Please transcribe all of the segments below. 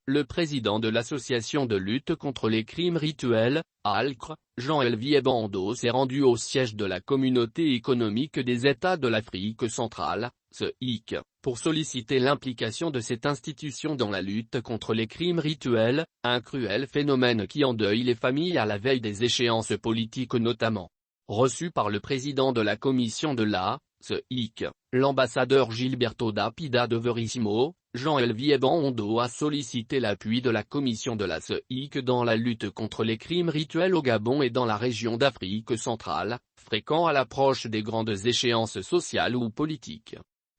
Le président de l'association de lutte contre les crimes rituels, ALCR, Jean-Olivier Bando s'est rendu au siège de la Communauté économique des États de l'Afrique centrale, CEIC, pour solliciter l'implication de cette institution dans la lutte contre les crimes rituels, un cruel phénomène qui endeuille les familles à la veille des échéances politiques notamment. Reçu par le président de la commission de la CEIC, l'ambassadeur Gilberto da Pida de Verissimo, Jean-Olivier Bando a sollicité l'appui de la commission de la CEIC dans la lutte contre les crimes rituels au Gabon et dans la région d'Afrique centrale, fréquent à l'approche des grandes échéances sociales ou politiques.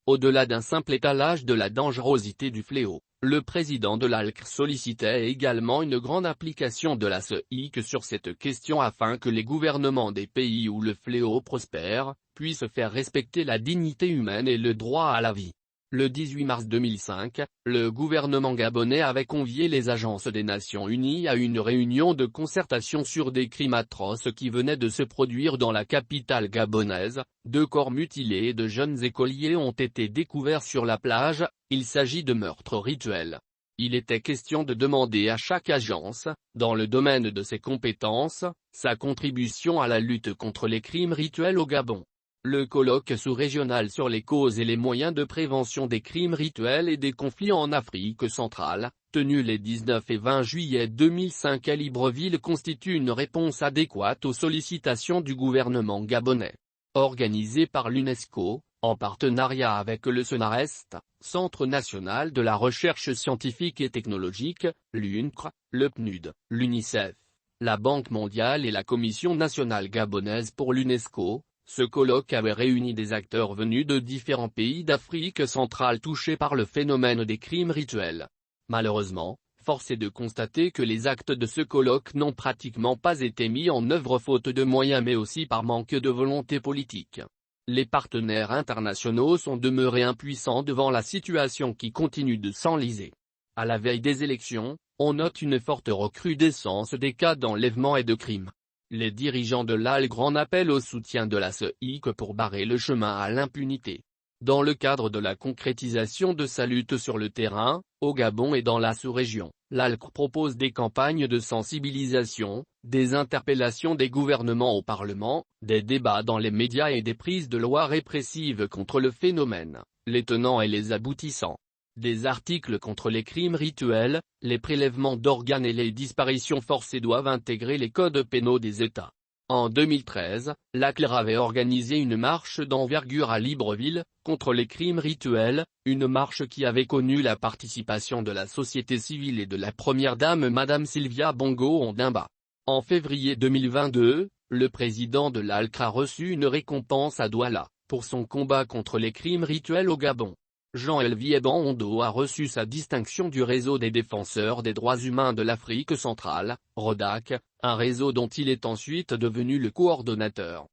Au-delà d'un simple étalage de la dangerosité du fléau, le président de l'ALCR sollicitait également une grande implication de la CEIC sur cette question afin que les gouvernements des pays où le fléau prospère, puissent faire respecter la dignité humaine et le droit à la vie. Le 18 mars 2005, le gouvernement gabonais avait convié les agences des Nations Unies à une réunion de concertation sur des crimes atroces qui venaient de se produire dans la capitale gabonaise. 2 corps mutilés de jeunes écoliers ont été découverts sur la plage. Il s'agit de meurtres rituels. Il était question de demander à chaque agence, dans le domaine de ses compétences, sa contribution à la lutte contre les crimes rituels au Gabon. Le colloque sous-régional sur les causes et les moyens de prévention des crimes rituels et des conflits en Afrique centrale, tenu les 19 et 20 juillet 2005 à Libreville, constitue une réponse adéquate aux sollicitations du gouvernement gabonais. Organisé par l'UNESCO, en partenariat avec le CNRST, Centre national de la recherche scientifique et technologique, l'UNCR, le PNUD, l'UNICEF, la Banque mondiale et la Commission nationale gabonaise pour l'UNESCO, ce colloque avait réuni des acteurs venus de différents pays d'Afrique centrale touchés par le phénomène des crimes rituels. Malheureusement, force est de constater que les actes de ce colloque n'ont pratiquement pas été mis en œuvre faute de moyens mais aussi par manque de volonté politique. Les partenaires internationaux sont demeurés impuissants devant la situation qui continue de s'enliser. À la veille des élections, on note une forte recrudescence des cas d'enlèvement et de crimes. Les dirigeants de l'ALCR en appellent au soutien de la CEIC pour barrer le chemin à l'impunité. Dans le cadre de la concrétisation de sa lutte sur le terrain, au Gabon et dans la sous-région, l'ALCR propose des campagnes de sensibilisation, des interpellations des gouvernements au Parlement, des débats dans les médias et des prises de loi répressives contre le phénomène, les tenants et les aboutissants. Des articles contre les crimes rituels, les prélèvements d'organes et les disparitions forcées doivent intégrer les codes pénaux des États. En 2013, l'ALCR avait organisé une marche d'envergure à Libreville, contre les crimes rituels, une marche qui avait connu la participation de la société civile et de la première dame Madame Sylvia Bongo Ondimba. En février 2022, le président de l'ALCR a reçu une récompense à Douala, pour son combat contre les crimes rituels au Gabon. Jean-Olivier Bando a reçu sa distinction du Réseau des défenseurs des droits humains de l'Afrique centrale, RODAC, un réseau dont il est ensuite devenu le coordonnateur.